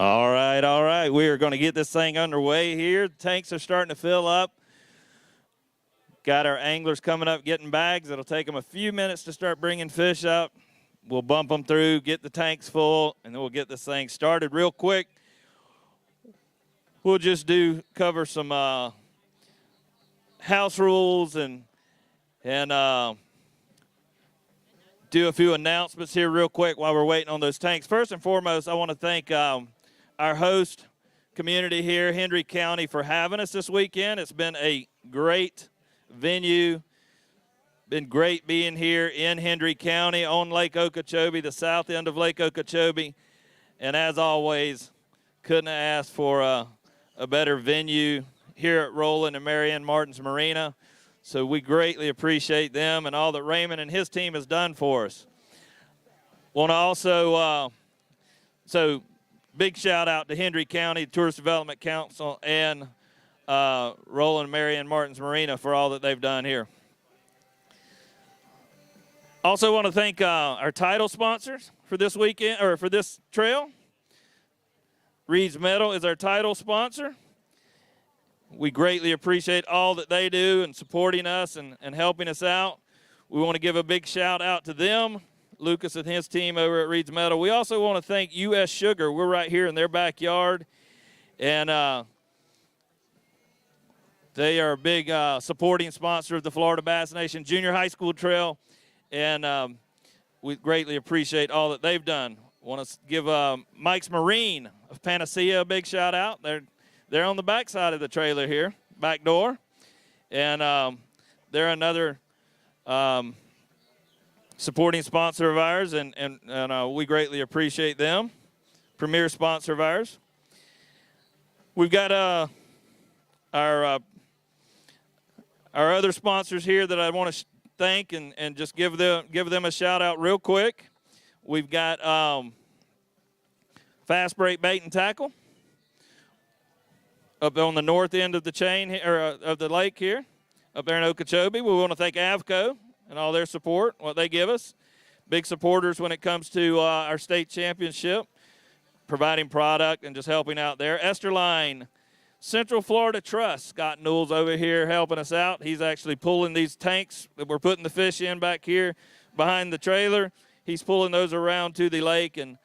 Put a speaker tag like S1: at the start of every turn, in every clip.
S1: All right. We are going to get this thing underway here. The tanks are starting to fill up. Got our anglers coming up getting bags. It'll take them a few minutes to start bringing fish up. We'll bump them through, get the tanks full, and then we'll get this thing started real quick. We'll just cover some house rules and do a few announcements here real quick while we're waiting on those tanks. First and foremost, I want to thank our host community here, Hendry County, for having us this weekend. It's been a great venue. Been great being here in Hendry County on Lake Okeechobee, the south end of Lake Okeechobee. And as always, couldn't have asked for a better venue here at Roland and Marianne Martin's Marina. So we greatly appreciate them and all that Raymond and his team has done for us. Want to also, big shout out to Hendry County Tourist Development Council and Roland and Marianne Martin's Marina for all that they've done here. Also want to thank our title sponsors for this weekend, or for this trail. Reed's Metal is our title sponsor. We greatly appreciate all that they do in supporting us and helping us out. We want to give a big shout out to them, Lucas and his team over at Reed's Metal. We also want to thank U.S. Sugar. We're right here in their backyard, and they are a big supporting sponsor of the Florida Bass Nation Junior High School Trail, and we greatly appreciate all that they've done. Want to give Mike's Marine of Panacea a big shout out. They're on the back side of the trailer here, back door, and they're another supporting sponsor of ours, and we greatly appreciate them. Premier sponsor of ours. We've got our other sponsors here that I want to thank and just give them a shout out real quick. We've got Fast Break Bait and Tackle up on the north end of the chain or of the lake here, up there in Okeechobee. We want to thank Avco and all their support, what they give us. Big supporters when it comes to our state championship, providing product and just helping out there. Esterline, Central Florida Trust, Scott Newell's over here helping us out. He's actually pulling these tanks that we're putting the fish in back here behind the trailer. He's pulling those around to the lake and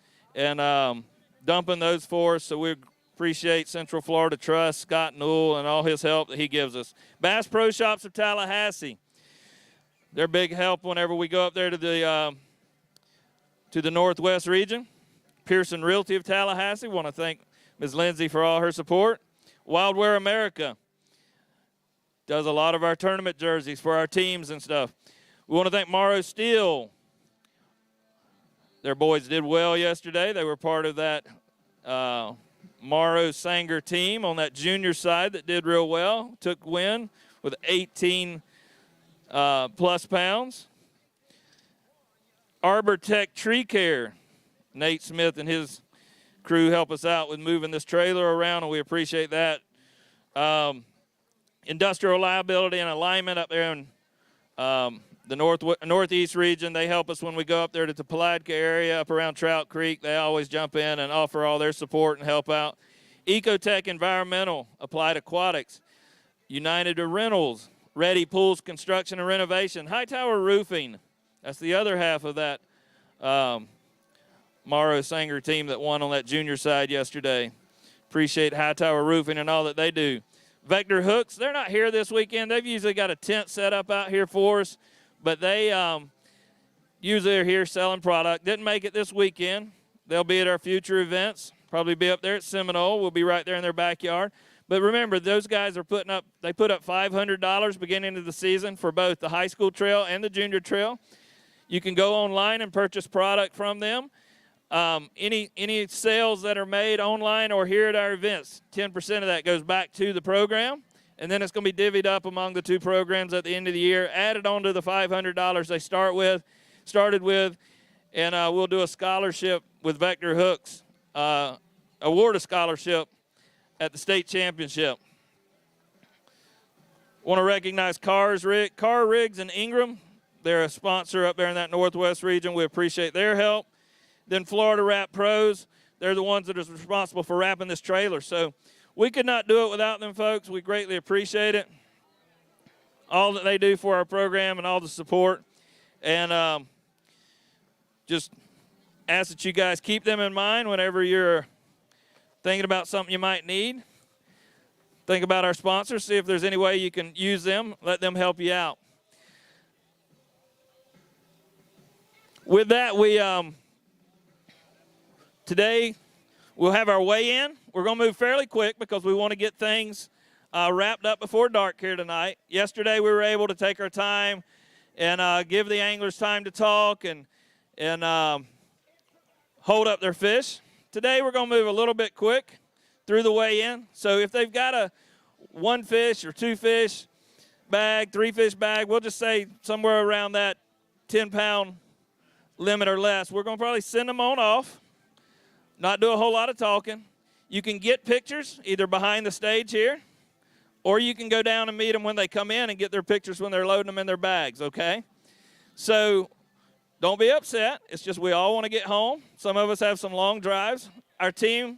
S1: dumping those for us, so we appreciate Central Florida Trust, Scott Newell, and all his help that he gives us. Bass Pro Shops of Tallahassee, they're big help whenever we go up there to the Northwest region. Pearson Realty of Tallahassee, want to thank Ms. Lindsay for all her support. Wildware America does a lot of our tournament jerseys for our teams and stuff. We want to thank Morrow Steel. Their boys did well yesterday. They were part of that Morrow Sanger team on that junior side that did real well. Took win with 18 plus pounds. Arbor Tech Tree Care. Nate Smith and his crew help us out with moving this trailer around, and we appreciate that. Industrial Liability and Alignment up there in the northeast region. They help us when we go up there to the Palatka area, up around Trout Creek. They always jump in and offer all their support and help out. Ecotech Environmental, Applied Aquatics, United Rentals, Ready Pools Construction and Renovation, Hightower Roofing. That's the other half of that Morrow Sanger team that won on that junior side yesterday. Appreciate Hightower Roofing and all that they do. Vector Hooks, they're not here this weekend. They've usually got a tent set up out here for us, but they usually are here selling product. Didn't make it this weekend. They'll be at our future events, probably be up there at Seminole. We'll be right there in their backyard. But remember, those guys are put up $500 beginning of the season for both the high school trail and the junior trail. You can go online and purchase product from them. Any sales that are made online or here at our events, 10% of that goes back to the program, and then it's going to be divvied up among the two programs at the end of the year, added on to the $500 they started with, and we'll do a scholarship with Vector Hooks, award a scholarship at the state championship. Want to recognize Car Rigs in Ingram. They're a sponsor up there in that northwest region. We appreciate their help. Then Florida Wrap Pros. they're the ones that are responsible for wrapping this trailer. So we could not do it without them folks. We greatly appreciate it, all that they do for our program and all the support. And just ask that you guys keep them in mind whenever you're thinking about something you might need. Think about our sponsors, see if there's any way you can use them, let them help you out. With that, we today we'll have our weigh-in. We're going to move fairly quick because we want to get things wrapped up before dark here tonight. Yesterday we were able to take our time and give the anglers time to talk and hold up their fish. Today we're going to move a little bit quick through the weigh-in. So if they've got a 1 fish or 2 fish bag, 3 fish bag, we'll just say somewhere around that 10-pound limit or less, we're going to probably send them on off, not do a whole lot of talking. You can get pictures either behind the stage here, or you can go down and meet them when they come in and get their pictures when they're loading them in their bags, okay? So don't be upset. It's just we all want to get home. Some of us have some long drives. Our team,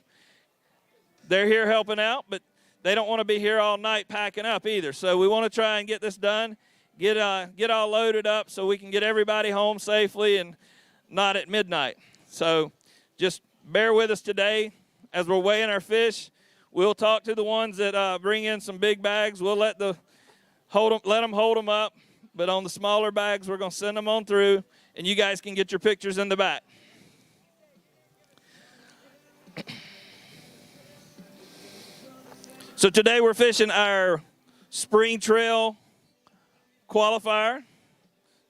S1: they're here helping out, but they don't want to be here all night packing up either. So we want to try and get this done, get all loaded up so we can get everybody home safely and not at midnight. So just bear with us today as we're weighing our fish. We'll talk to the ones that bring in some big bags. We'll let them hold them up. But on the smaller bags, we're going to send them on through, and you guys can get your pictures in the back. So today we're fishing our spring trail qualifier.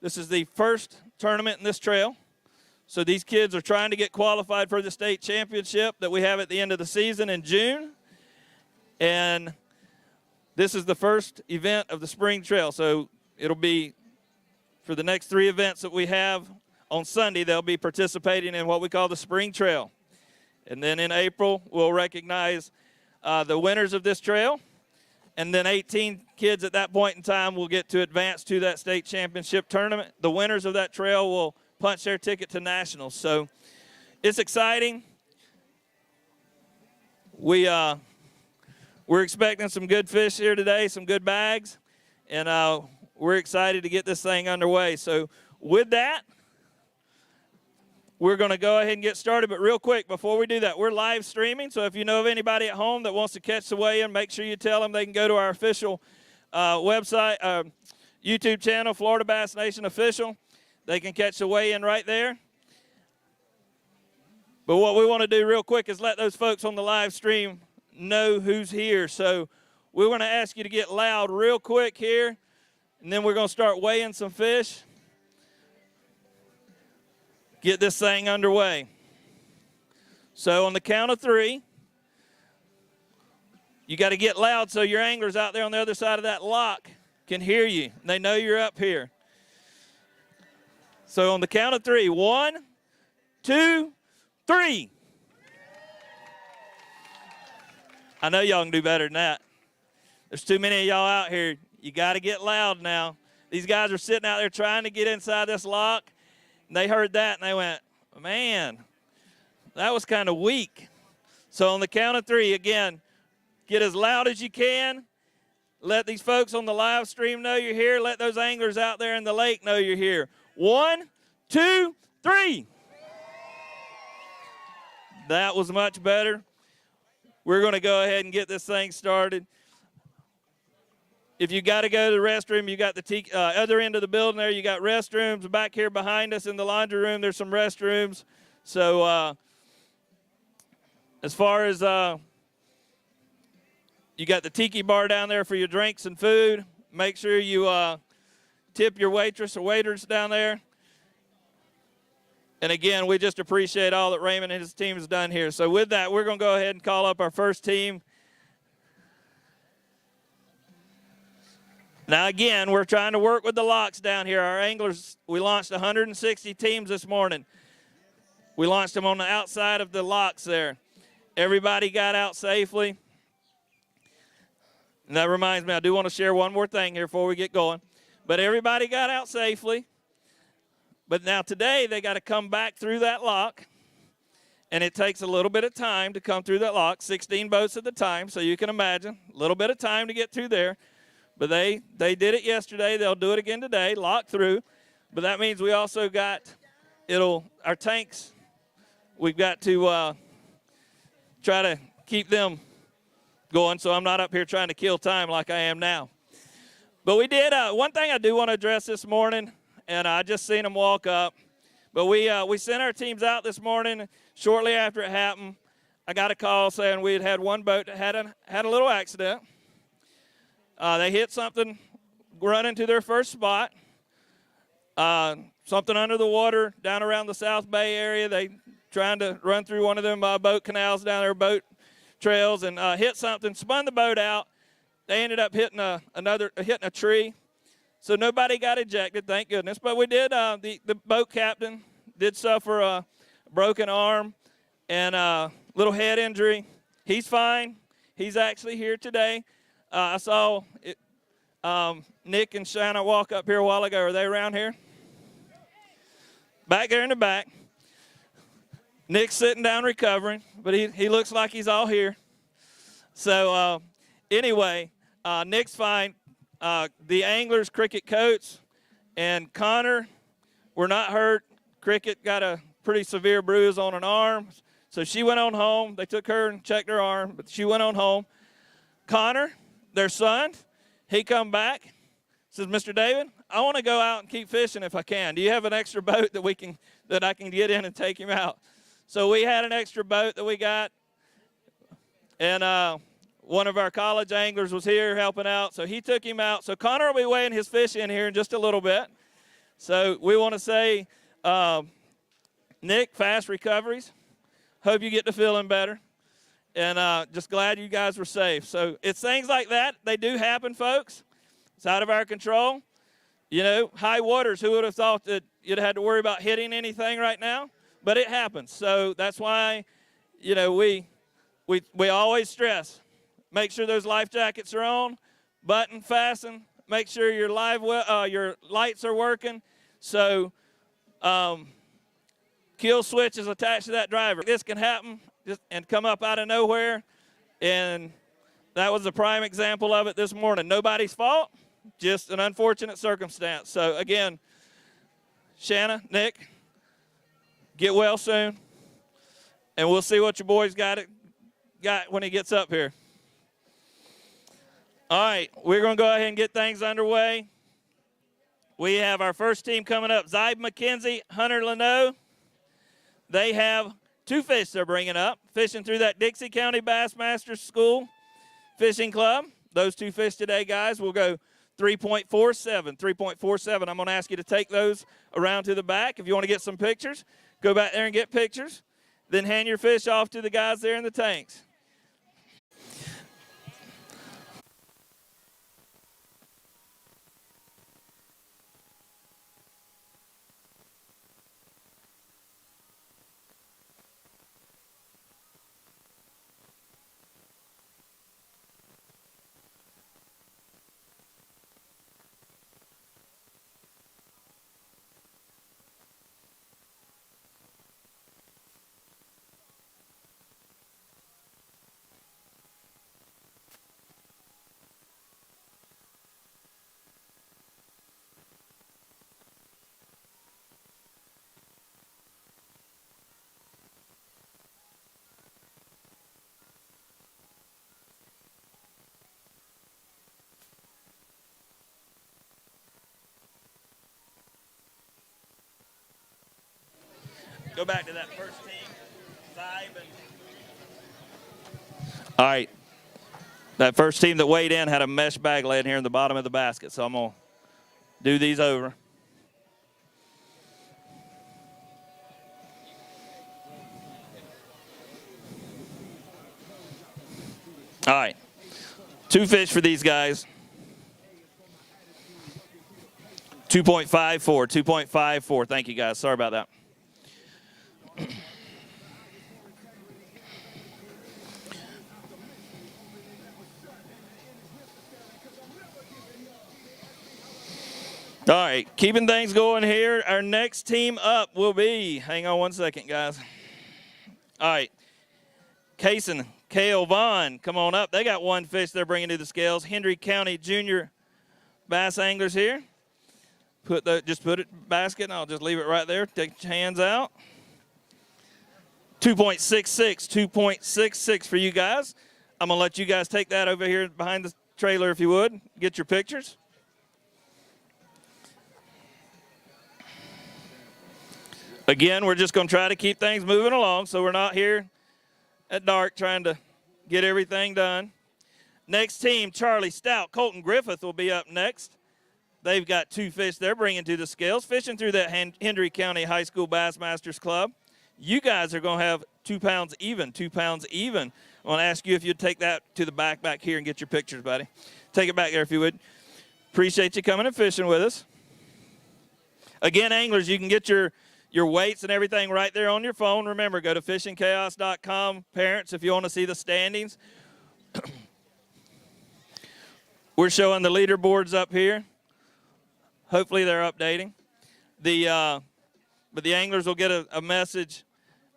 S1: This is the first tournament in this trail. So these kids are trying to get qualified for the state championship that we have at the end of the season in June. And this is the first event of the spring trail. So it'll be for the next 3 events that we have on Sunday, they'll be participating in what we call the spring trail. And then in April, we'll recognize the winners of this trail. And then 18 kids at that point in time will get to advance to that state championship tournament. The winners of that trail will punch their ticket to nationals. So it's exciting. We're expecting some good fish here today, some good bags, and we're excited to get this thing underway. So with that, we're going to go ahead and get started. But real quick, before we do that, we're live streaming. So if you know of anybody at home that wants to catch the weigh-in, make sure you tell them they can go to our official website, YouTube channel, Florida Bass Nation Official. They can catch the weigh-in right there. But what we want to do real quick is let those folks on the live stream know who's here. So we're going to ask you to get loud real quick here, and then we're going to start weighing some fish. Get this thing underway. So on the count of 3, you got to get loud so your anglers out there on the other side of that lock can hear you. And they know you're up here. So on the count of 3, 1, 2, 3. I know y'all can do better than that. There's too many of y'all out here. You got to get loud now. These guys are sitting out there trying to get inside this lock. And they heard that, and they went, man, that was kind of weak. So on the count of 3, again, get as loud as you can. Let these folks on the live stream know you're here. Let those anglers out there in the lake know you're here. 1, 2, 3. That was much better. We're going to go ahead and get this thing started. If you got to go to the restroom, you got the other end of the building there. You got restrooms back here behind us in the laundry room. There's some restrooms. So as far as you got the tiki bar down there for your drinks and food. Make sure you tip your waitress or waiters down there. And again, we just appreciate all that Raymond and his team has done here. So with that, we're going to go ahead and call up our first team. Now, again, we're trying to work with the locks down here. Our anglers, we launched 160 teams this morning. We launched them on the outside of the locks there. Everybody got out safely. And that reminds me, I do want to share one more thing here before we get going. But everybody got out safely. But now today, they got to come back through that lock. and it takes a little bit of time to come through that lock, 16 boats at the time, so you can imagine, a little bit of time to get through there. But they did it yesterday. They'll do it again today, lock through. But that means we also got our tanks, we've got to try to keep them going so I'm not up here trying to kill time like I am now. But we did, one thing I do want to address this morning, and I just seen them walk up, but we sent our teams out this morning. Shortly after it happened, I got a call saying we had one boat that had a little accident. They hit something running to their first spot, something under the water down around the South Bay area. They trying to run through one of them boat canals down there, boat trails, and hit something, spun the boat out. They ended up hitting a tree. So nobody got ejected, thank goodness. But we did, the boat captain did suffer a broken arm and a little head injury. He's fine. He's actually here today. I saw Nick and Shanna walk up here a while ago. Are they around here? Back there in the back. Nick's sitting down recovering, but he looks like he's all here. So anyway, Nick's fine. The anglers, Cricket Coates, and Connor were not hurt. Cricket got a pretty severe bruise on an arm, so she went on home. They took her and checked her arm, but she went on home. Connor, their son, he come back, says, Mr. David, I want to go out and keep fishing if I can. Do you have an extra boat that I can get in and take him out? So we had an extra boat that we got, and one of our college anglers was here helping out, so he took him out. So Connor will be weighing his fish in here in just a little bit. So we want to say, Nick, fast recoveries. Hope you get to feeling better. And just glad you guys were safe. So it's things like that. They do happen, folks. It's out of our control. You know, high waters, who would have thought that you'd had to worry about hitting anything right now? But it happens. So that's why, you know, we always stress. Make sure those life jackets are on, button fasten. Make sure your lights are working. So kill switch is attached to that driver. This can happen and come up out of nowhere, and that was a prime example of it this morning. Nobody's fault, just an unfortunate circumstance. So again, Shanna, Nick, get well soon, and we'll see what your boys got when he gets up here. All right, we're going to go ahead and get things underway. We have our first team coming up, Zybe McKenzie, Hunter Leno. They have two fish they're bringing up, fishing through that Dixie County Bassmasters School Fishing Club. Those two fish today, guys, will go 3.47. 3.47. I'm going to ask you to take those around to the back. If you want to get some pictures, go back there and get pictures. Then hand your fish off to the guys there in the tanks. Go back to that first team, Zybe. All right. That first team that weighed in had a mesh bag laying here in the bottom of the basket, so I'm going to do these over. All right. Two fish for these guys. 2.54, 2.54. Thank you, guys. Sorry about that. All right, keeping things going here. Our next team up will be, hang on one second, guys. All right. Case and Cale Vaughn, come on up. They got one fish they're bringing to the scales. Hendry County Junior Bass Anglers here. Just put it in the basket, and I'll just leave it right there. Take your hands out. 2.66, 2.66 for you guys. I'm going to let you guys take that over here behind the trailer if you would. Get your pictures. Again, we're just going to try to keep things moving along so we're not here at dark trying to get everything done. Next team, Charlie Stout, Colton Griffith will be up next. They've got two fish they're bringing to the scales, fishing through that Hendry County High School Bassmasters Club. You guys are going to have 2 pounds even, 2 pounds even. I want to ask you if you'd take that to the back here and get your pictures, buddy. Take it back there if you would. Appreciate you coming and fishing with us. Again, anglers, you can get your weights and everything right there on your phone. Remember, go to fishingchaos.com. Parents, if you want to see the standings. We're showing the leaderboards up here. Hopefully they're updating. But the anglers will get a message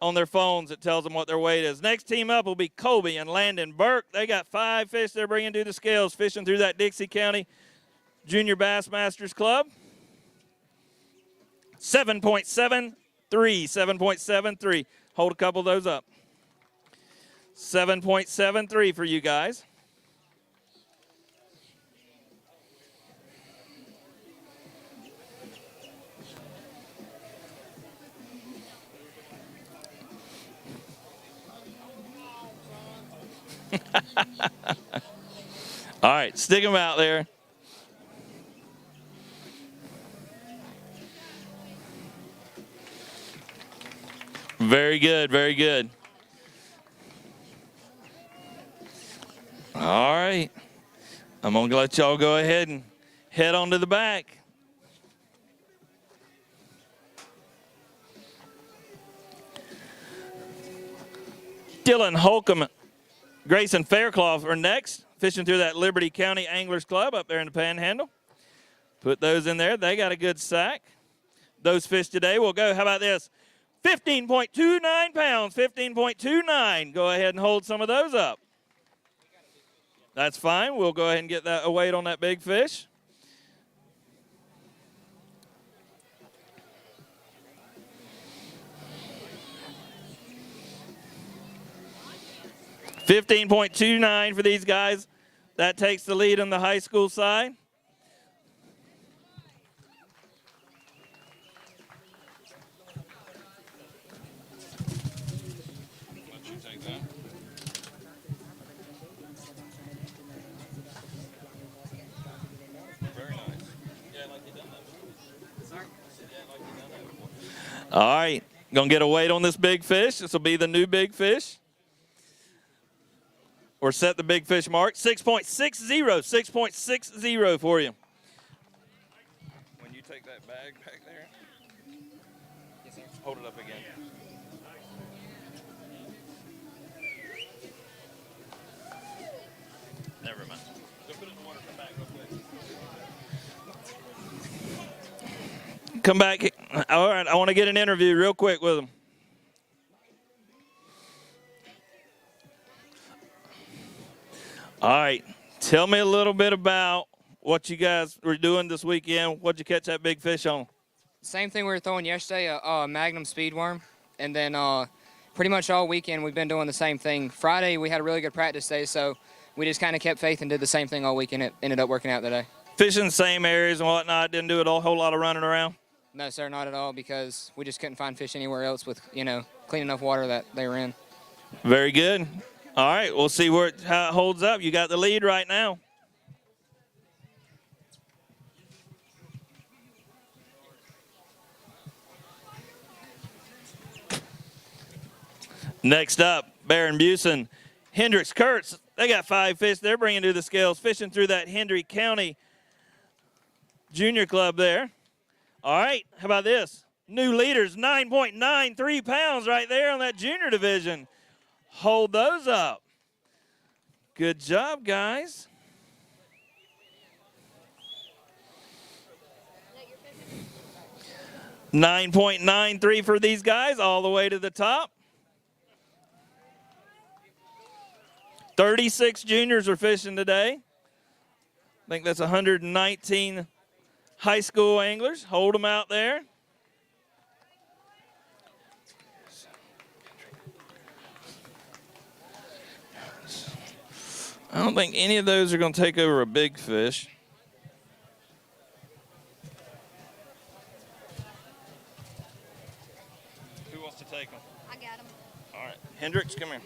S1: on their phones that tells them what their weight is. Next team up will be Colby and Landon Burke. They got 5 fish they're bringing to the scales, fishing through that Dixie County Junior Bassmasters Club. 7.73, 7.73. Hold a couple of those up. 7.73 for you guys. All right, stick them out there. Very good, very good. All right. I'm going to let y'all go ahead and head on to the back. Dylan Holcomb, Grayson Fairclough are next, fishing through that Liberty County Anglers Club up there in the Panhandle. Put those in there. They got a good sack. Those fish today will go, how about this? 15.29 pounds, 15.29. Go ahead and hold some of those up. That's fine. We'll go ahead and get that a weight on that big fish. $15.29 for these guys. That takes the lead on the high school side. All right, gonna get a weight on this big fish. This will be the new big fish. Or set the big fish mark. 6.60, 6.60 for you. When you take that bag back there, yes, sir. Hold it up again. Never mind. Go put it in the water, come back real quick. Come back. All right, I want to get an interview real quick with them. All right, tell me a little bit about what you guys were doing this weekend. What'd you catch that big fish on?
S2: Same thing we were throwing yesterday, a Magnum speed worm. And then pretty much all weekend we've been doing the same thing. Friday we had a really good practice day, so we just kind of kept faith and did the same thing all weekend. It ended up working out today.
S1: Fishing the same areas and whatnot, didn't do a whole lot of running around?
S2: No, sir, not at all, because we just couldn't find fish anywhere else with, clean enough water that they were in.
S1: Very good. All right, we'll see how it holds up. You got the lead right now. Next up, Baron Busen, Hendricks Kurtz. They got 5 fish they're bringing to the scales, fishing through that Hendry County Junior Club there. All right, how about this? New leaders, 9.93 pounds right there on that junior division. Hold those up. Good job, guys. $9.93 for these guys all the way to the top. 36 juniors are fishing today. I think that's 119 high school anglers. Hold them out there. I don't think any of those are going to take over a big fish. Who wants to take them?
S3: I got them.
S1: All right. Hendricks, come here.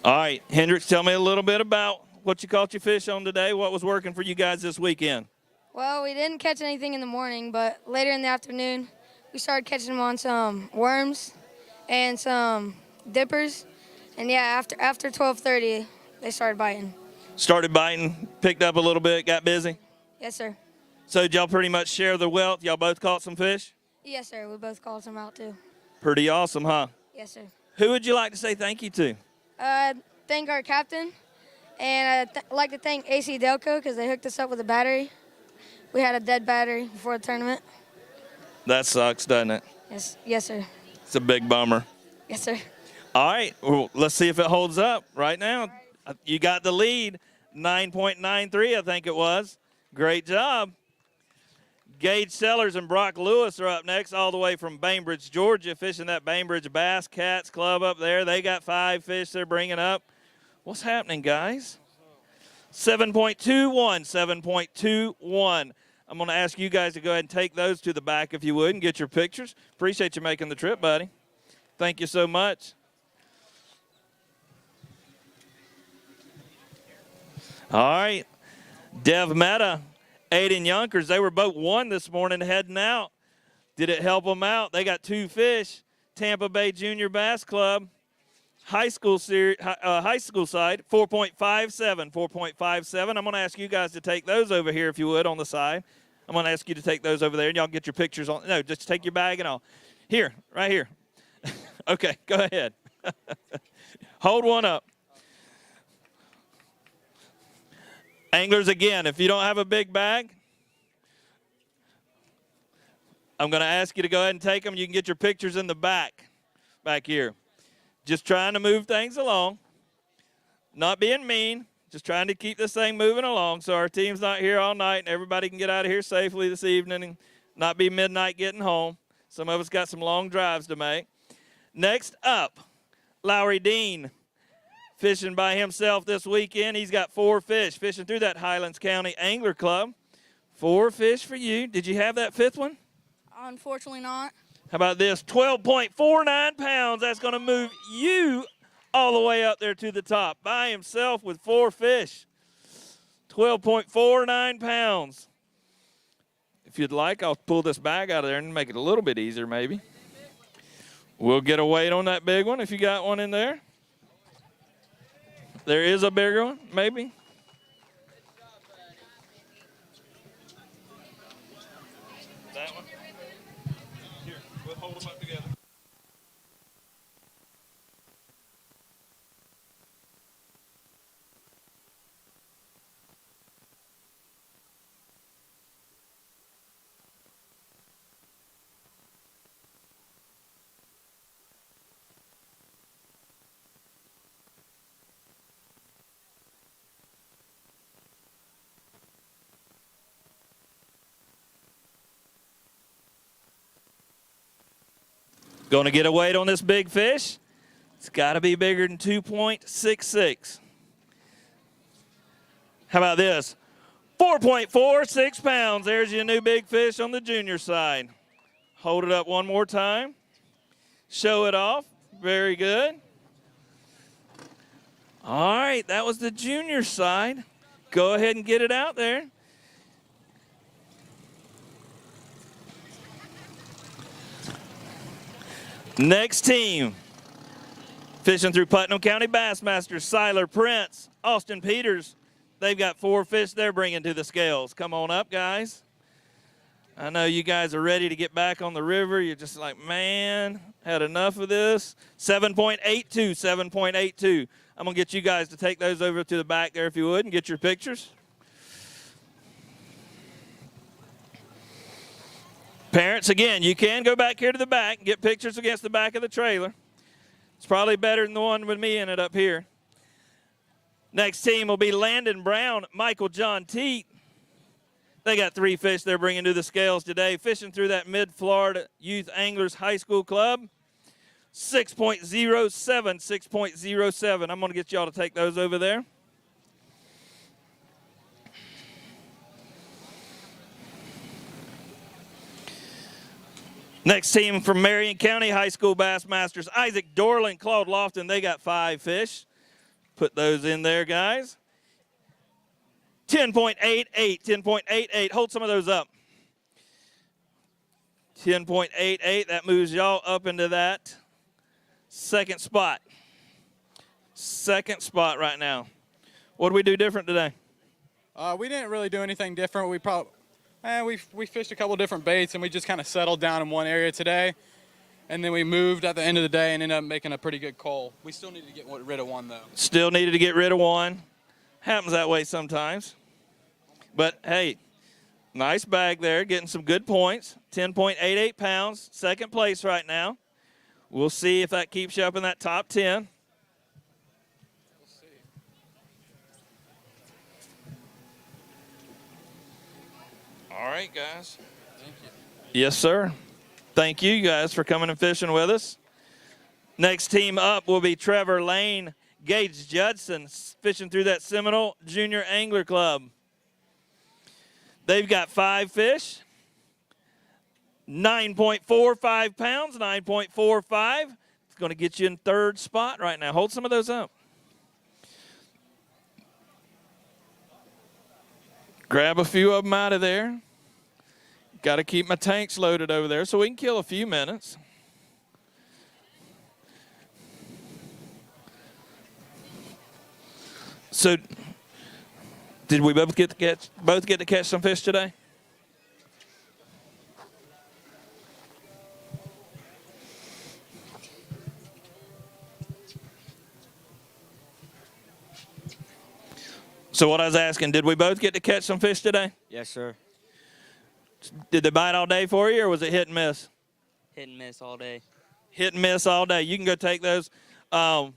S1: All right. Hendricks, tell me a little bit about what you caught your fish on today. What was working for you guys this weekend?
S3: Well, we didn't catch anything in the morning, but later in the afternoon, we started catching them on some worms and some dippers. And yeah, after 12:30, they started biting.
S1: Started biting, picked up a little bit, got busy?
S3: Yes, sir.
S1: So did y'all pretty much share the wealth? Y'all both caught some fish?
S3: Yes, sir. We both called some out, too.
S1: Pretty awesome, huh?
S3: Yes, sir.
S1: Who would you like to say thank you to?
S3: Thank our captain, and I'd like to thank AC Delco because they hooked us up with a battery. We had a dead battery before the tournament.
S1: That sucks, doesn't it?
S3: Yes, sir.
S1: It's a big bummer.
S3: Yes, sir.
S1: All right, well, let's see if it holds up right now. You got the lead, 9.93, I think it was. Great job. Gage Sellers and Brock Lewis are up next, all the way from Bainbridge, Georgia, fishing that Bainbridge Bass Cats Club up there. They got 5 fish they're bringing up. What's happening, guys? 7.21, 7.21. I'm going to ask you guys to go ahead and take those to the back if you would and get your pictures. Appreciate you making the trip, buddy. Thank you so much. All right. Dev Meta, Aiden Yonkers, they were both 1 this morning heading out. Did it help them out? They got 2 fish. Tampa Bay Junior Bass Club, high school side, 4.57, 4.57. I'm going to ask you guys to take those over here if you would on the side. I'm going to ask you to take those over there, and y'all get your pictures on. No, just take your bag and all. Here, right here. Okay, go ahead. Hold one up. Anglers, again, if you don't have a big bag, I'm going to ask you to go ahead and take them. You can get your pictures in the back here. Just trying to move things along. Not being mean, just trying to keep this thing moving along so our team's not here all night and everybody can get out of here safely this evening and not be midnight getting home. Some of us got some long drives to make. Next up, Lowry Dean, fishing by himself this weekend. He's got 4 fish fishing through that Highlands County Angler Club. 4 fish for you. Did you have that 5th one?
S3: Unfortunately not.
S1: How about this? 12.49 pounds. That's going to move you all the way up there to the top by himself with 4 fish. 12.49 pounds. If you'd like, I'll pull this bag out of there and make it a little bit easier maybe. We'll get a weight on that big one if you got one in there. There is a bigger one, maybe. That one? Here, we'll hold them up together. Going to get a weight on this big fish. It's got to be bigger than 2.66. How about this? 4.46 pounds. There's your new big fish on the junior side. Hold it up one more time. Show it off. Very good. All right, that was the junior side. Go ahead and get it out there. Next team, fishing through Putnam County Bassmasters, Siler Prince, Austin Peters. They've got 4 fish they're bringing to the scales. Come on up, guys. I know you guys are ready to get back on the river. You're just like, man, had enough of this. 7.82, 7.82. I'm going to get you guys to take those over to the back there if you would and get your pictures. Parents, again, you can go back here to the back and get pictures against the back of the trailer. It's probably better than the one with me in it up here. Next team will be Landon Brown, Michael John Teat. They got 3 fish they're bringing to the scales today, fishing through that Mid-Florida Youth Anglers High School Club. 6.07, 6.07. I'm going to get y'all to take those over there. Next team from Marion County High School Bass Masters, Isaac Dorland, Claude Lofton. They got 5 fish. Put those in there, guys. 10.88, 10.88. Hold some of those up. 10.88. That moves y'all up into that second spot. Second spot right now. What do we do different today?
S4: We didn't really do anything different. We fished a couple different baits, and we just kind of settled down in one area today. And then we moved at the end of the day and ended up making a pretty good call. We still needed to get rid of one, though.
S1: Still needed to get rid of one. Happens that way sometimes. But, hey, nice bag there, getting some good points. 10.88 pounds, second place right now. We'll see if that keeps you up in that top 10.
S4: We'll see.
S1: All right, guys.
S4: Thank you.
S1: Yes, sir. Thank you guys for coming and fishing with us. Next team up will be Trevor Lane, Gage Judson, fishing through that Seminole Junior Angler Club. They've got 5 fish, 9.45 pounds, 9.45. It's going to get you in third spot right now. Hold some of those up. Grab a few of them out of there. Got to keep my tanks loaded over there so we can kill a few minutes. So, did we both get to catch some fish today? So what I was asking, did we both get to catch some fish today?
S5: Yes, sir.
S1: Did they bite all day for you, or was it hit and miss?
S5: Hit and miss all day.
S1: Hit and miss all day. You can go take those. Did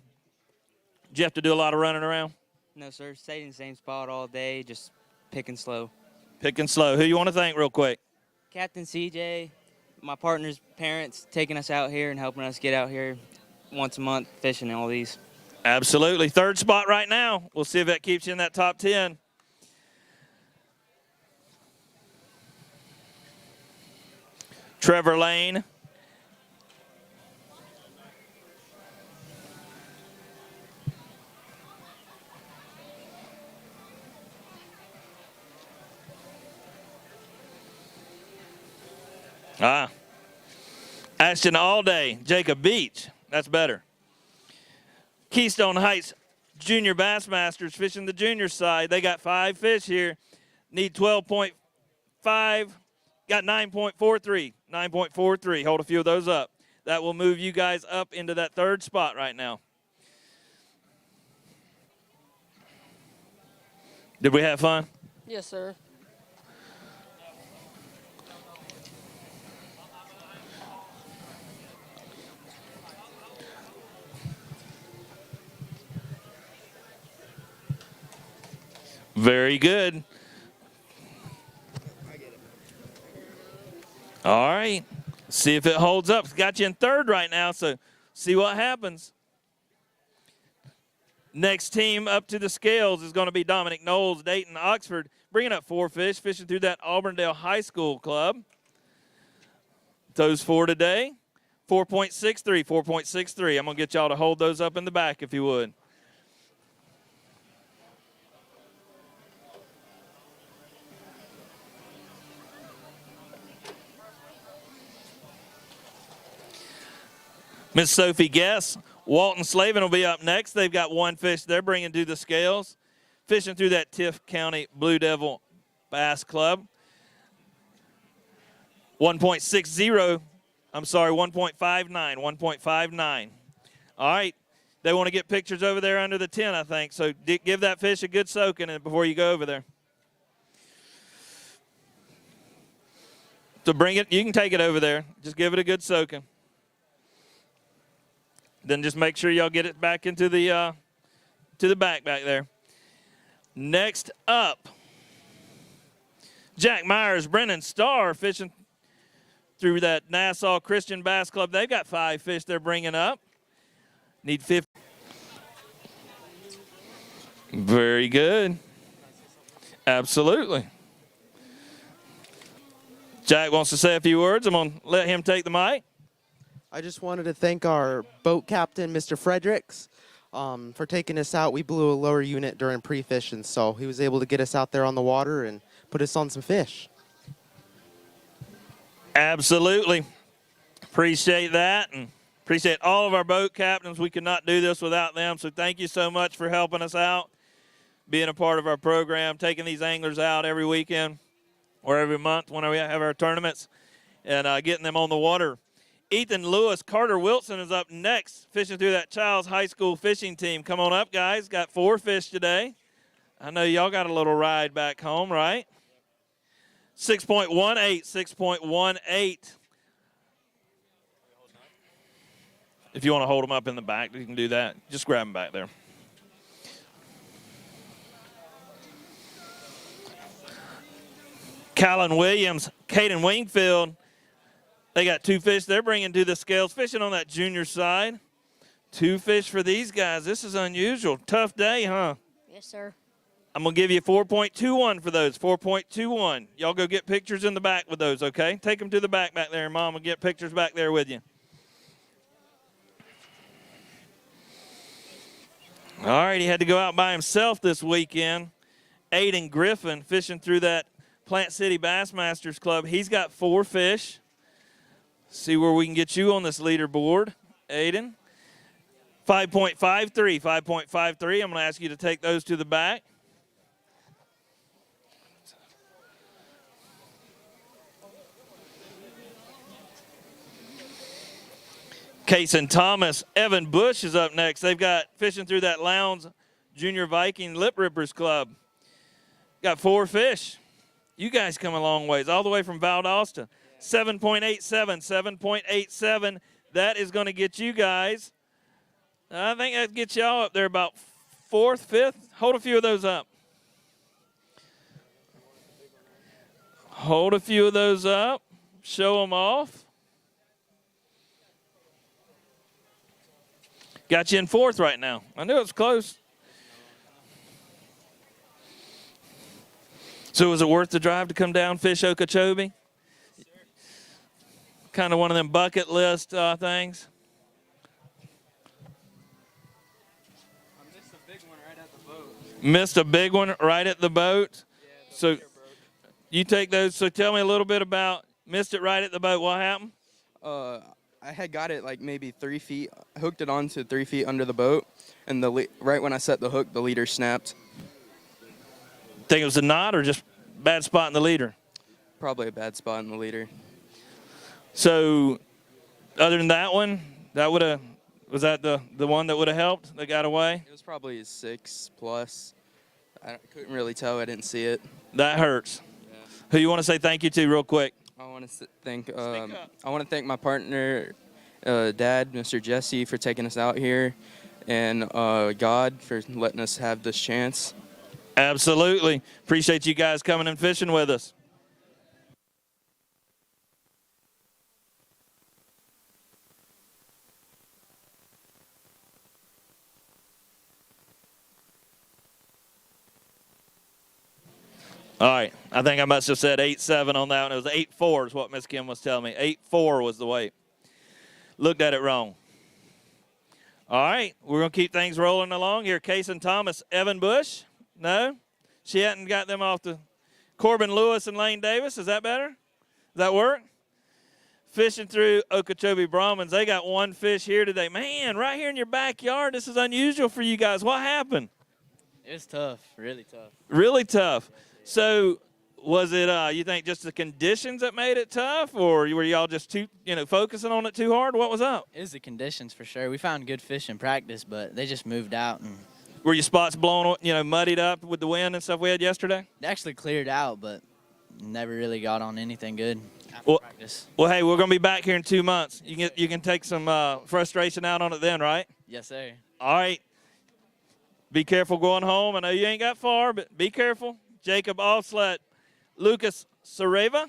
S1: you have to do a lot of running around?
S5: No, sir. Stayed in the same spot all day, just picking slow.
S1: Picking slow. Who you want to thank real quick?
S5: Captain CJ, my partner's parents, taking us out here and helping us get out here once a month fishing all these.
S1: Absolutely. Third spot right now. We'll see if that keeps you in that top 10. Trevor Lane. Ashton Allday, Jacob Beach. That's better. Keystone Heights Junior Bass Masters fishing the junior side. They got 5 fish here. Need 12.5. Got 9.43. 9.43. Hold a few of those up. That will move you guys up into that third spot right now. Did we have fun?
S6: Yes, sir.
S1: Very good. All right. See if it holds up. It's got you in third right now, so see what happens. Next team up to the scales is going to be Dominic Knowles, Dayton, Oxford, bringing up 4 fish, fishing through that Auburndale High School Club. Those 4 today, 4.63, 4.63. I'm going to get y'all to hold those up in the back if you would. Miss Sophie Guess, Walton Slavin will be up next. They've got 1 fish they're bringing to the scales, fishing through that Tift County Blue Devil Bass Club. 1.60, I'm sorry, 1.59, 1.59. All right, they want to get pictures over there under the tent, I think, so give that fish a good soaking before you go over there. So bring it, you can take it over there. Just give it a good soaking. Then just make sure y'all get it back into the back there. Next up, Jack Myers, Brennan Starr fishing through that Nassau Christian Bass Club. They've got 5 fish they're bringing up. Need 50. Very good. Absolutely. Jack wants to say a few words. I'm going to let him take the mic.
S6: I just wanted to thank our boat captain, Mr. Fredericks, for taking us out. We blew a lower unit during pre-fishing, so he was able to get us out there on the water and put us on some fish.
S1: Absolutely. Appreciate that, and appreciate all of our boat captains. We could not do this without them, so thank you so much for helping us out, being a part of our program, taking these anglers out every weekend or every month when we have our tournaments, and getting them on the water. Ethan Lewis, Carter Wilson is up next, fishing through that Childs High School fishing team. Come on up, guys. Got 4 fish today. I know y'all got a little ride back home, right? 6.18, 6.18. If you want to hold them up in the back, you can do that. Just grab them back there. Callan Williams, Caden Wingfield, they got 2 fish they're bringing to the scales, fishing on that junior side. 2 fish for these guys. This is unusual. Tough day, huh?
S3: Yes, sir.
S1: I'm going to give you 4.21 for those, 4.21. Y'all go get pictures in the back with those, okay? Take them to the back there, and Mom will get pictures back there with you. All right, he had to go out by himself this weekend. Aiden Griffin fishing through that Plant City Bassmasters Club. He's got 4 fish. See where we can get you on this leaderboard, Aiden. 5.53, 5.53. I'm going to ask you to take those to the back. Kason Thomas, Evan Bush is up next. They've got fishing through that Lowndes Junior Viking Lip Rippers Club. Got 4 fish. You guys come a long ways, all the way from Valdosta. 7.87, 7.87. That is going to get you guys. I think that gets y'all up there about 4th, 5th. Hold a few of those up. Hold a few of those up. Show them off. Got you in 4th right now. I knew it was close. So was it worth the drive to come down, fish Okeechobee? Kind of one of them bucket list things.
S7: I missed a big one right at the boat.
S1: Missed a big one right at the boat.
S7: Yeah,
S1: So you take those. So tell me a little bit about missed it right at the boat. What happened?
S7: I had got it like maybe 3 feet. I hooked it onto 3 feet under the boat, and right when I set the hook, the leader snapped.
S1: Think it was a knot or just bad spot in the leader?
S7: Probably a bad spot in the leader.
S1: So other than that one, was that the one that would have helped that got away?
S7: It was probably a 6 plus. I couldn't really tell. I didn't see it.
S1: That hurts.
S7: Yeah.
S1: Who you want to say thank you to real quick?
S7: I want to thank my partner, Dad, Mr. Jesse, for taking us out here, and God for letting us have this chance.
S1: Absolutely. Appreciate you guys coming and fishing with us. All right, I think I must have said 8.7 on that one. It was 8.4 is what Miss Kim was telling me. 8.4 was the weight. Looked at it wrong. All right, we're going to keep things rolling along here. Kason Thomas, Evan Bush. No? She hadn't got them off the Corbin Lewis and Lane Davis. Is that better? Does that work? Fishing through Okeechobee Brahmins. They got 1 fish here today. Man, right here in your backyard, this is unusual for you guys. What happened?
S5: It was tough, really tough.
S1: Really tough. So was it, you think, just the conditions that made it tough, or were y'all just focusing on it too hard? What was up?
S5: It was the conditions for sure. We found good fish in practice, but they just moved out. And
S1: Were your spots blown, muddied up with the wind and stuff we had yesterday?
S5: they actually cleared out, but never really got on anything good after practice.
S1: Well, hey, we're going to be back here in 2 months. You can take some frustration out on it then, right?
S5: Yes, sir.
S1: All right. Be careful going home. I know you ain't got far, but be careful. Jacob Offslet, Lucas Sareva.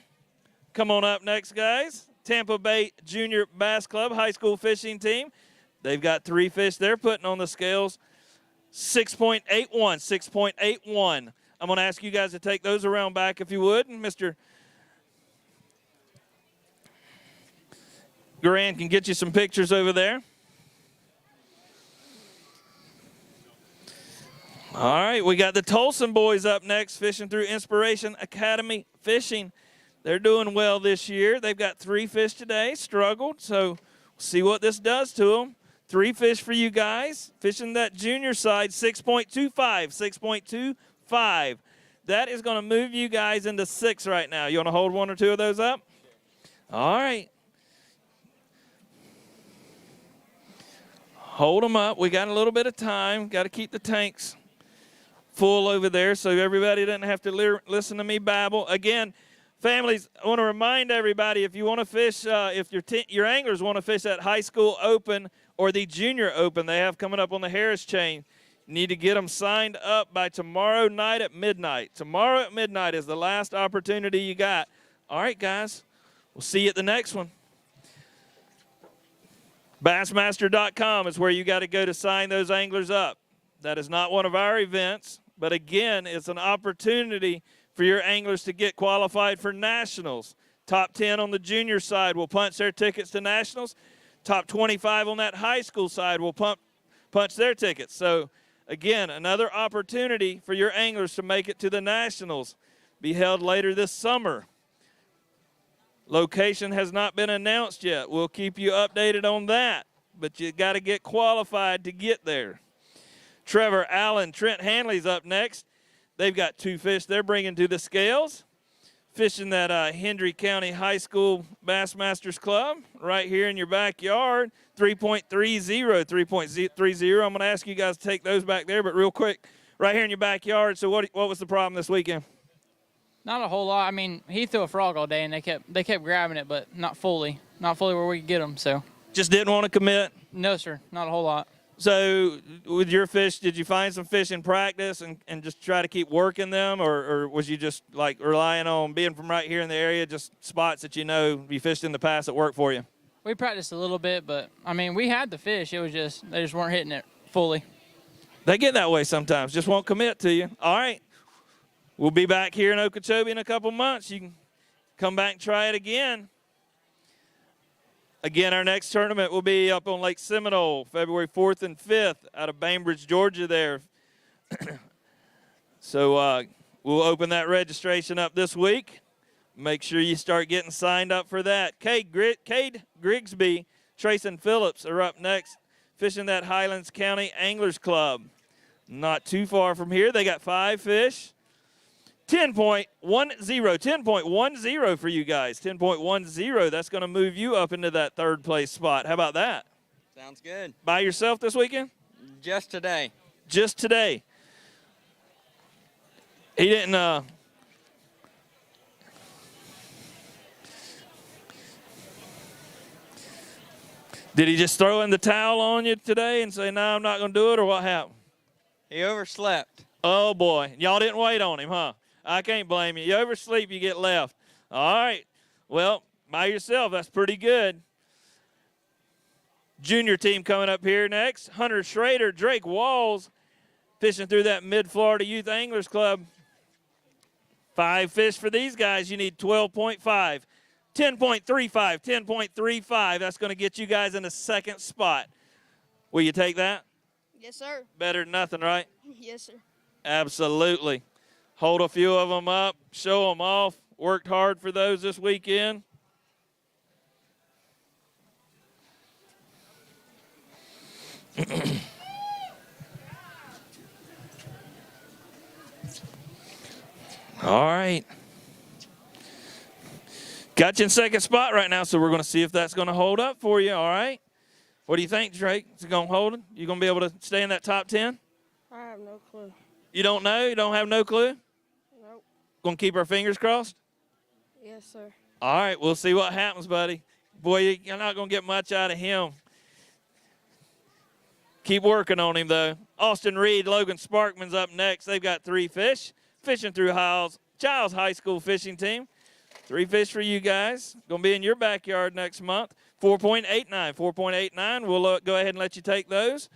S1: Come on up next, guys. Tampa Bay Junior Bass Club high school fishing team. They've got 3 fish they're putting on the scales. 6.81, 6.81. I'm going to ask you guys to take those around back if you would. And Mr. Grant can get you some pictures over there. All right, we got the Tolson boys up next, fishing through Inspiration Academy Fishing. They're doing well this year. They've got 3 fish today, struggled, so we'll see what this does to them. 3 fish for you guys. Fishing that junior side, 6.25, 6.25. That is going to move you guys into 6 right now. You want to hold 1 or 2 of those up? All right. Hold them up. We got a little bit of time. Got to keep the tanks full over there so everybody doesn't have to listen to me babble. Again, families, I want to remind everybody, if you want to fish, if your anglers want to fish that high school open or the junior open they have coming up on the Harris chain, you need to get them signed up by tomorrow night at midnight. Tomorrow at midnight is the last opportunity you got. All right, guys, we'll see you at the next one. Bassmaster.com is where you got to go to sign those anglers up. That is not one of our events, but again, it's an opportunity for your anglers to get qualified for nationals. Top 10 on the junior side will punch their tickets to nationals. Top 25 on that high school side will punch their tickets. So, again, another opportunity for your anglers to make it to the nationals. Be held later this summer. Location has not been announced yet. We'll keep you updated on that, but you got to get qualified to get there. Trevor Allen, Trent Hanley's up next. They've got 2 fish they're bringing to the scales. Fishing that Hendry County High School Bassmasters Club right here in your backyard. 3.30, 3.30. I'm going to ask you guys to take those back there, but real quick, right here in your backyard. So what was the problem this weekend?
S8: Not a whole lot. I mean, he threw a frog all day, and they kept grabbing it, but not fully where we could get them. So
S1: just didn't want to commit?
S8: No, sir, not a whole lot.
S1: So with your fish, did you find some fish in practice and just try to keep working them, or was you just like relying on being from right here in the area, just spots that you fished in the past that worked for you?
S8: We practiced a little bit, but, I mean, we had the fish. It was just they just weren't hitting it fully.
S1: They get that way sometimes, just won't commit to you. All right. We'll be back here in Okeechobee in a couple months. You can come back and try it again. Again, our next tournament will be up on Lake Seminole, February 4th and 5th out of Bainbridge, Georgia there. So we'll open that registration up this week. Make sure you start getting signed up for that. Cade Grigsby, Trayson Phillips are up next, fishing that Highlands County Anglers Club. Not too far from here. They got 5 fish. 10.10 for you guys. 10.10. That's going to move you up into that 3rd place spot. How about that?
S9: Sounds good.
S1: By yourself this weekend?
S9: Just today.
S1: Just today. He didn't did he just throw in the towel on you today and say, no, I'm not going to do it, or what happened?
S9: He overslept.
S1: Oh, boy. Y'all didn't wait on him, huh? I can't blame you. You oversleep, you get left. All right. Well, by yourself, that's pretty good. Junior team coming up here next. Hunter Schrader, Drake Walls, fishing through that Mid-Florida Youth Anglers Club. 5 fish for these guys. You need 12.5. 10.35, 10.35. That's going to get you guys in the 2nd spot. Will you take that?
S3: Yes, sir.
S1: Better than nothing, right?
S3: Yes, sir.
S1: Absolutely. Hold a few of them up, show them off. Worked hard for those this weekend. All right. Got you in 2nd spot right now, so we're going to see if that's going to hold up for you, all right? What do you think, Drake? Is it going to hold it? You going to be able to stay in that top 10?
S3: I have no clue.
S1: You don't know? You don't have no clue?
S3: Nope.
S1: Going to keep our fingers crossed?
S3: Yes, sir.
S1: All right, we'll see what happens, buddy. Boy, you're not going to get much out of him. Keep working on him, though. Austin Reed, Logan Sparkman's up next. They've got 3 fish. Fishing through Giles High School fishing team. 3 fish for you guys. Going to be in your backyard next month. 4.89. 4.89. We'll go ahead and let you take those.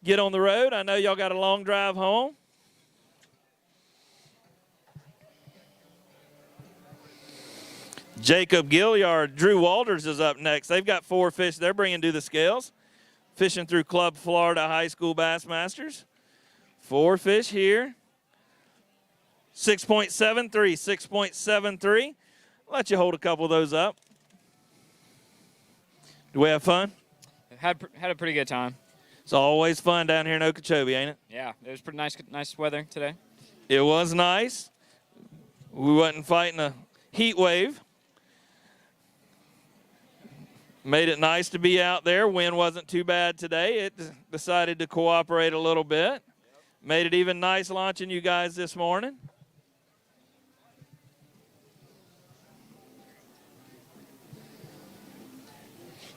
S1: Get on the road. I know y'all got a long drive home. Jacob Gilliard, Drew Walters is up next. They've got 4 fish they're bringing to the scales. Fishing through Club Florida High School Bassmasters. 4 fish here. 6.73, 6.73. Let you hold a couple of those up. Do we have fun?
S10: Had a pretty good time.
S1: It's always fun down here in Okeechobee, ain't it?
S10: Yeah, it was pretty nice weather today.
S1: It was nice. We wasn't fighting a heat wave. Made it nice to be out there. Wind wasn't too bad today. It decided to cooperate a little bit. Made it even nice launching you guys this morning.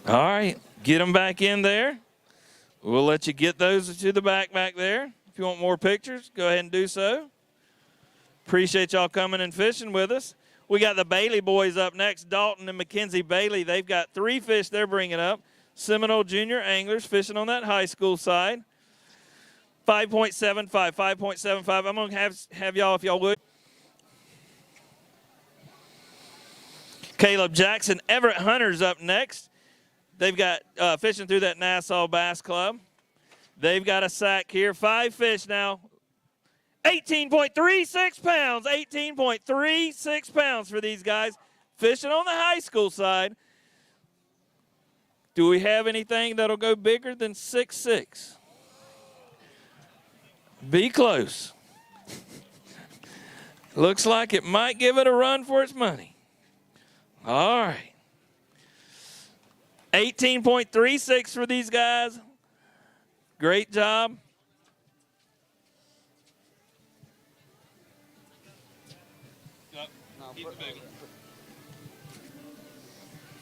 S1: All right, get them back in there. We'll let you get those to the back there. If you want more pictures, go ahead and do so. Appreciate y'all coming and fishing with us. We got the Bailey boys up next, Dalton and Mackenzie Bailey. They've got 3 fish they're bringing up. Seminole junior anglers fishing on that high school side. 5.75, 5.75. I'm going to have y'all, if y'all would. Caleb Jackson, Everett Hunter's up next. They've got fishing through that Nassau Bass Club. They've got a sack here. 5 fish now. 18.36 pounds. 18.36 pounds for these guys. Fishing on the high school side. Do we have anything that'll go bigger than 6'6"? Be close. Looks like it might give it a run for its money. All right. 18.36 for these guys. Great job.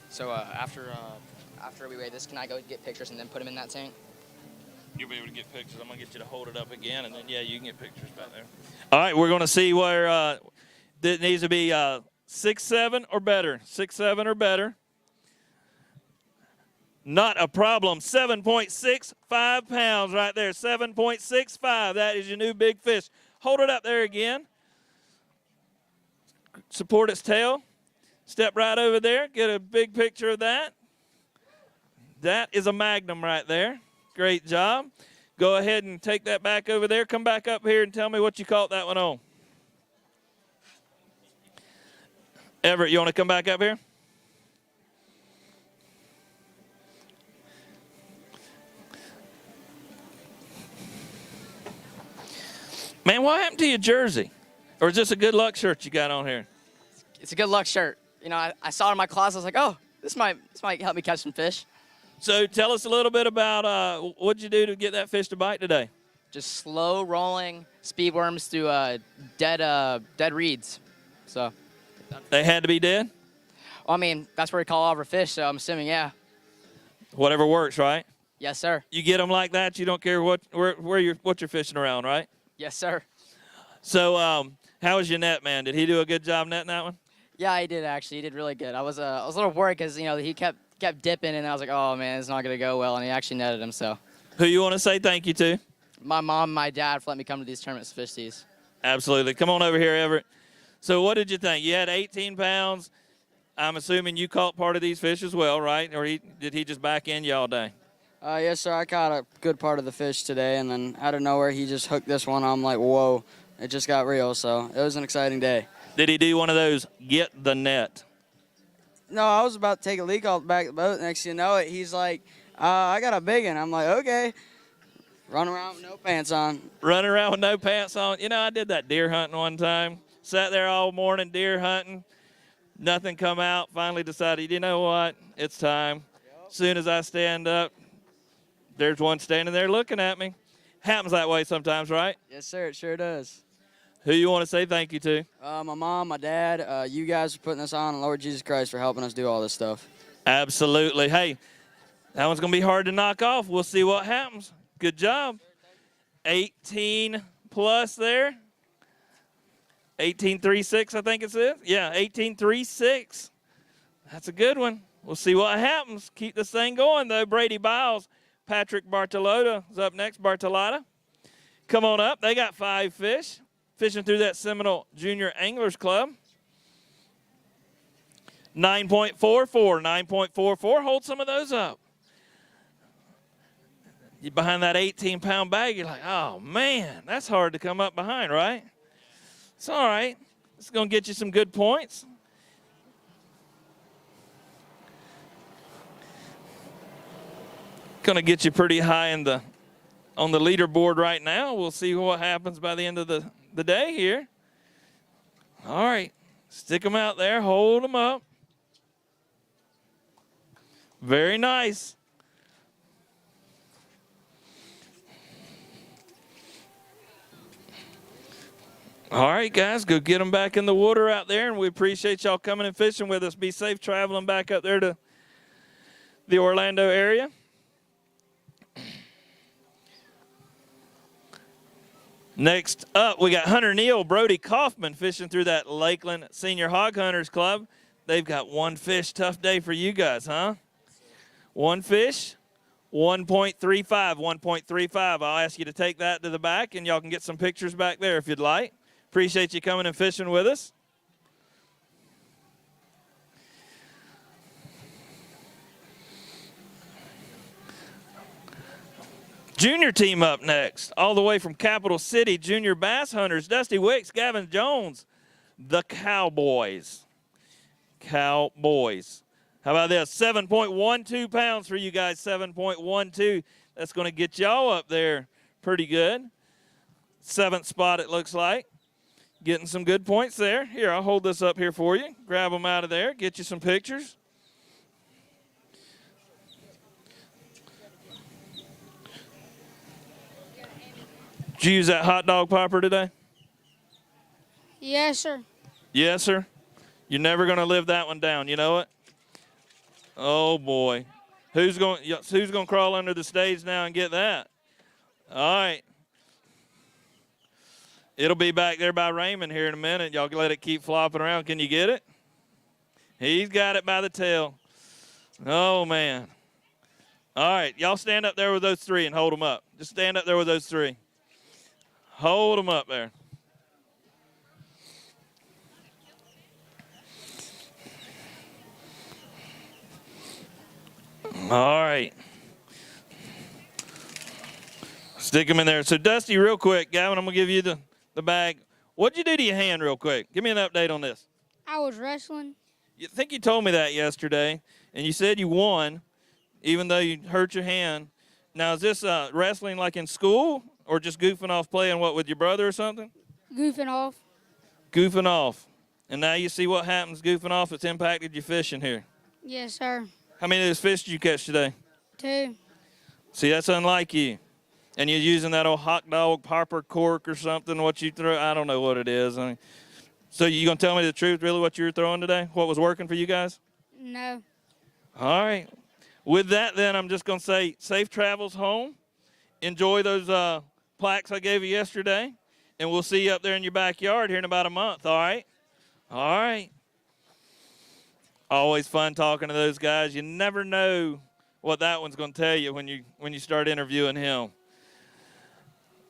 S2: So after we weigh this, can I go get pictures and then put them in that tank?
S1: You'll be able to get pictures. I'm going to get you to hold it up again, and then, yeah, you can get pictures back there. All right, we're going to see where it needs to be 6'7" or better. 6'7" or better. Not a problem. 7.65 pounds right there. 7.65. That is your new big fish. Hold it up there again. Support its tail. Step right over there. Get a big picture of that. That is a magnum right there. Great job. Go ahead and take that back over there. Come back up here and tell me what you caught that one on. Everett, you want to come back up here? Man, what happened to your jersey? Or is this a good luck shirt you got on here?
S2: It's a good luck shirt. You know, I saw it in my closet. I was like, oh, this might help me catch some fish.
S1: So tell us a little bit about what'd you do to get that fish to bite today?
S2: Just slow rolling speed worms through dead reeds. So
S1: they had to be dead?
S2: Well, I mean, that's where we call all of our fish, so I'm assuming, yeah.
S1: Whatever works, right?
S2: Yes, sir.
S1: You get them like that, you don't care what you're fishing around, right?
S2: Yes, sir.
S1: So how was your net, man? Did he do a good job netting that one?
S2: Yeah, he did actually. He did really good. I was a little worried because, you know, he kept dipping, and I was like, oh, man, it's not going to go well, and he actually netted him, so.
S1: Who you want to say thank you to?
S2: My mom and my dad for letting me come to these tournaments to fish these.
S1: Absolutely. Come on over here, Everett. So what did you think? You had 18 pounds. I'm assuming you caught part of these fish as well, right? Or did he just back in you all day?
S11: Yes, sir. I caught a good part of the fish today, and then out of nowhere, he just hooked this one. I'm like, whoa, it just got real. So it was an exciting day.
S1: Did he do one of those get the net?
S11: No, I was about to take a leak off the back of the boat. Next thing you know it, he's like, I got a big one. I'm like, okay. Run around with no pants on.
S1: Running around with no pants on. You know, I did that deer hunting one time. Sat there all morning deer hunting. Nothing come out. Finally decided, you know what? It's time. As soon as I stand up, there's one standing there looking at me. Happens that way sometimes, right?
S11: Yes, sir. It sure does.
S1: Who you want to say thank you to?
S11: My mom, my dad, you guys for putting us on, and Lord Jesus Christ for helping us do all this stuff.
S1: Absolutely. Hey, that one's going to be hard to knock off. We'll see what happens. Good job. 18 plus there. 18.36, I think it says. Yeah, 18.36. That's a good one. We'll see what happens. Keep this thing going, though. Brady Biles, Patrick Bartolotta is up next. Bartolotta, come on up. They got 5 fish. Fishing through that Seminole Junior Anglers Club. 9.44, 9.44. Hold some of those up. You behind that 18-pound bag, you're like, oh, man, that's hard to come up behind, right? It's all right. It's going to get you some good points. Going to get you pretty high on the leaderboard right now. We'll see what happens by the end of the day here. All right. Stick them out there. Hold them up. Very nice. All right, guys, go get them back in the water out there, and we appreciate y'all coming and fishing with us. Be safe traveling back up there to the Orlando area. Next up, we got Hunter Neal, Brody Kaufman fishing through that Lakeland Senior Hog Hunters Club. They've got 1 fish. Tough day for you guys, huh? 1 fish, 1.35, 1.35. I'll ask you to take that to the back, and y'all can get some pictures back there if you'd like. Appreciate you coming and fishing with us. Junior team up next, all the way from Capital City, Junior Bass Hunters, Dusty Wicks, Gavin Jones, the Cowboys. Cowboys. How about this? 7.12 pounds for you guys, 7.12. That's going to get y'all up there pretty good. 7th spot, it looks like. Getting some good points there. Here, I'll hold this up here for you. Grab them out of there. Get you some pictures. Did you use that hot dog popper today?
S3: Yes, sir.
S1: Yes, sir. You're never going to live that one down. You know it? Oh, boy. Who's going to crawl under the stage now and get that? All right. It'll be back there by Raymond here in a minute. Y'all let it keep flopping around. Can you get it? He's got it by the tail. Oh, man. All right. Y'all stand up there with those 3 and hold them up. Just stand up there with those 3. Hold them up there. All right. Stick them in there. So, Dusty, real quick, Gavin, I'm going to give you the bag. What'd you do to your hand real quick? Give me an update on this.
S3: I was wrestling.
S1: You think you told me that yesterday, and you said you won, even though you hurt your hand. Now, is this wrestling like in school or just goofing off playing, with your brother or something?
S3: Goofing off.
S1: Goofing off. And now you see what happens goofing off. It's impacted your fishing here.
S3: Yes, sir.
S1: How many of those fish did you catch today?
S3: 2.
S1: See, that's unlike you. And you're using that old hot dog popper cork or something, what you throw. I don't know what it is. I mean, so you going to tell me the truth, really, what you were throwing today? What was working for you guys?
S3: No.
S1: All right. With that, then, I'm just going to say safe travels home. Enjoy those plaques I gave you yesterday. And we'll see you up there in your backyard here in about a month, all right? All right. Always fun talking to those guys. You never know what that one's going to tell you when you start interviewing him.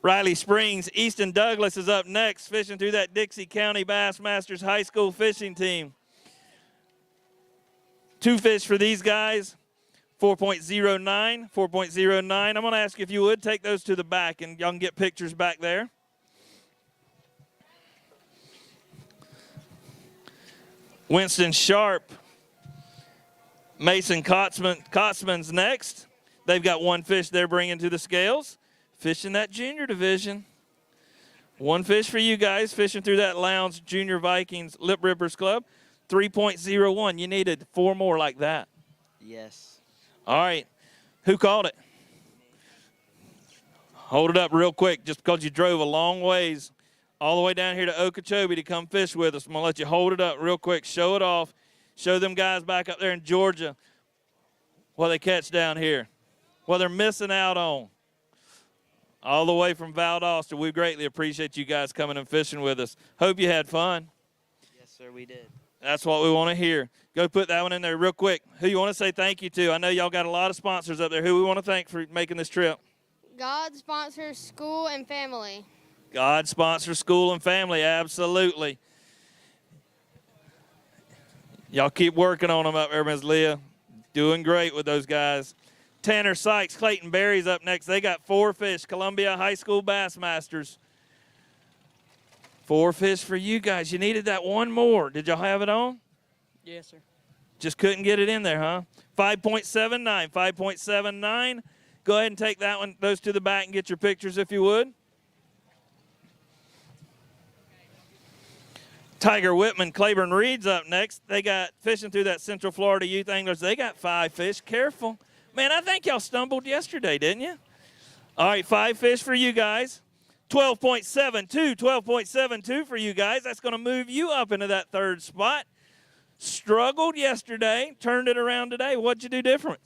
S1: Riley Springs, Easton Douglas is up next, fishing through that Dixie County Bassmasters High School fishing team. 2 fish for these guys, 4.09, 4.09. I'm going to ask you if you would take those to the back, and y'all can get pictures back there. Winston Sharp, Mason Kotzman's next. They've got 1 fish they're bringing to the scales. Fishing that junior division. 1 fish for you guys, fishing through that Lowndes Junior Vikings Lip Rippers Club. 3.01. You needed 4 more like that.
S11: Yes.
S1: All right. Who called it? Hold it up real quick, just because you drove a long ways all the way down here to Okeechobee to come fish with us. I'm going to let you hold it up real quick. Show it off. Show them guys back up there in Georgia what they catch down here, what they're missing out on. all the way from Valdosta. We greatly appreciate you guys coming and fishing with us. Hope you had fun.
S5: Yes, sir, we did.
S1: That's what we want to hear. Go put that one in there real quick. Who you want to say thank you to? I know y'all got a lot of sponsors up there. Who we want to thank for making this trip?
S12: God sponsors school and family.
S1: God sponsors school and family, absolutely. Y'all keep working on them up there, Ms. Leah. Doing great with those guys. Tanner Sykes, Clayton Berry's up next. They got 4 fish, Columbia High School Bass Masters. 4 fish for you guys. You needed that one more. Did y'all have it on?
S5: Yes, sir.
S1: Just couldn't get it in there, huh? 5.79, 5.79. Go ahead and take that one, those to the back and get your pictures if you would. Tiger Whitman, Claiborne Reed's up next. They got fishing through that Central Florida Youth Anglers. They got 5 fish. Careful. Man, I think y'all stumbled yesterday, didn't you? All right, 5 fish for you guys. 12.72, 12.72 for you guys. That's going to move you up into that 3rd spot. Struggled yesterday, turned it around today. What'd you do different?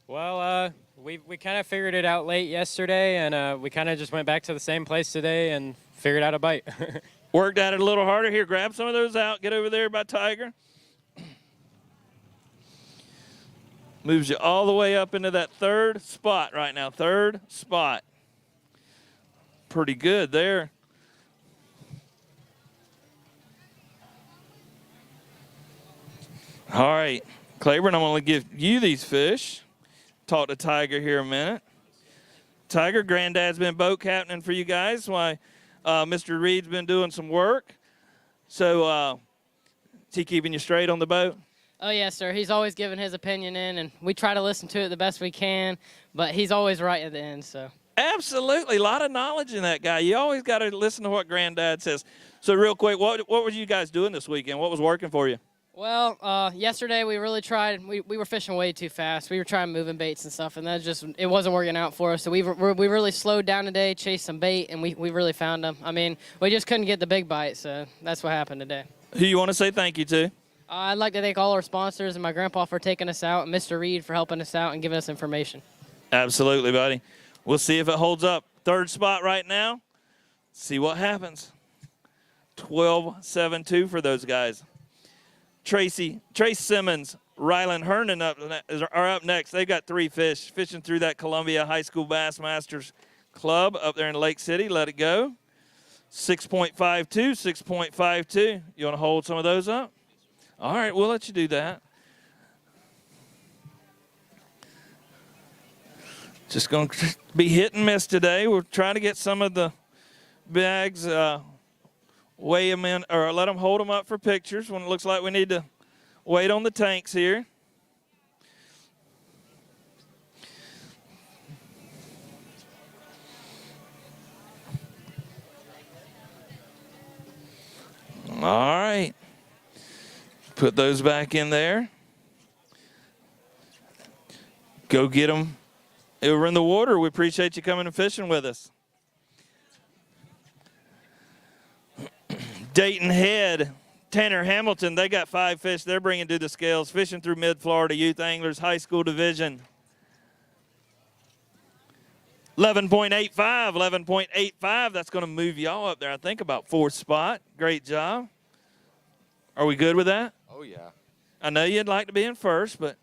S13: Well, we kind of figured it out late yesterday, and we kind of just went back to the same place today and figured out a bite.
S1: Worked at it a little harder. Here, grab some of those out. Get over there by Tiger. Moves you all the way up into that 3rd spot right now. 3rd spot. Pretty good there. All right, Claiborne, I'm going to give you these fish. Talk to Tiger here a minute. Tiger, Granddad's been boat captaining for you guys. Why? Mr. Reed's been doing some work. So is he keeping you straight on the boat?
S14: Oh, yes, sir. He's always giving his opinion in, and we try to listen to it the best we can, but he's always right at the end. So.
S1: Absolutely. A lot of knowledge in that guy. You always got to listen to what Granddad says. So real quick, what were you guys doing this weekend? What was working for you?
S14: Well, yesterday we really tried. We were fishing way too fast. We were trying moving baits and stuff, and it wasn't working out for us. So we really slowed down today, chased some bait, and we really found them. I mean, we just couldn't get the big bite, so that's what happened today.
S1: Who you want to say thank you to?
S14: I'd like to thank all our sponsors and my grandpa for taking us out, and Mr. Reed for helping us out and giving us information.
S1: Absolutely, buddy. We'll see if it holds up. 3rd spot right now. See what happens. 12.72 for those guys. Trace Simmons, Rylan Herndon are up next. They've got 3 fish fishing through that Columbia High School Bass Masters Club up there in Lake City. Let it go. 6.52, 6.52. You want to hold some of those up? All right, we'll let you do that. Just going to be hit and miss today. We're trying to get some of the bags, weigh them in, or let them hold them up for pictures when it looks like we need to wait on the tanks here. All right. Put those back in there. Go get them over in the water. We appreciate you coming and fishing with us. Dayton Head, Tanner Hamilton, they got 5 fish they're bringing to the scales, fishing through Mid-Florida Youth Anglers High School Division. 11.85, 11.85. That's going to move y'all up there, I think, about 4th spot. Great job. Are we good with that?
S15: Oh, yeah.
S1: I know you'd like to be in 1st, but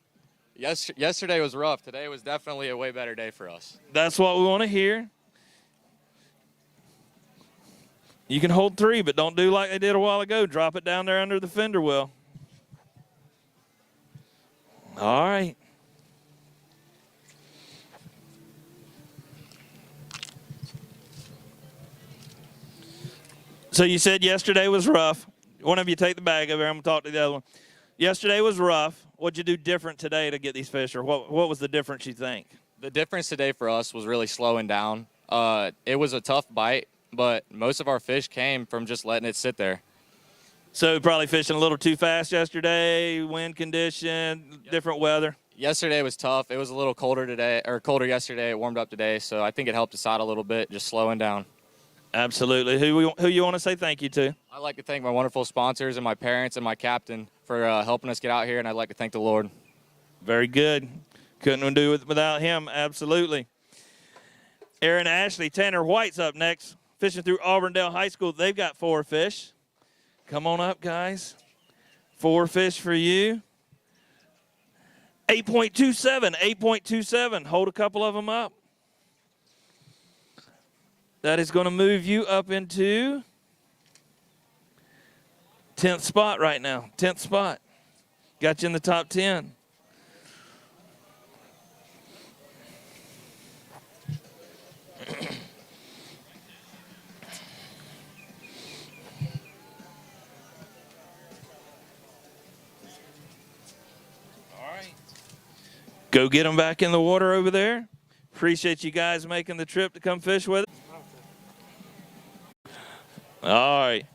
S15: yesterday was rough. Today was definitely a way better day for us.
S1: That's what we want to hear. You can hold 3, but don't do like they did a while ago. Drop it down there under the fender well. All right. So you said yesterday was rough. One of you take the bag over here. I'm going to talk to the other one. Yesterday was rough. What'd you do different today to get these fish, or what was the difference you think?
S15: The difference today for us was really slowing down. It was a tough bite, but most of our fish came from just letting it sit there.
S1: So probably fishing a little too fast yesterday, wind condition, different weather.
S15: Yesterday was tough. It was a little colder today, or colder yesterday. It warmed up today, so I think it helped us out a little bit, just slowing down.
S1: Absolutely. Who you want to say thank you to?
S15: I'd like to thank my wonderful sponsors and my parents and my captain for helping us get out here, and I'd like to thank the Lord.
S1: Very good. Couldn't do it without him. Absolutely. Aaron Ashley, Tanner White's up next, fishing through Auburndale High School. They've got 4 fish. Come on up, guys. 4 fish for you. 8.27, 8.27. Hold a couple of them up. That is going to move you up into 10th spot right now. 10th spot. Got you in the top 10. Go get them back in the water over there. Appreciate you guys making the trip to come fish with us. All right.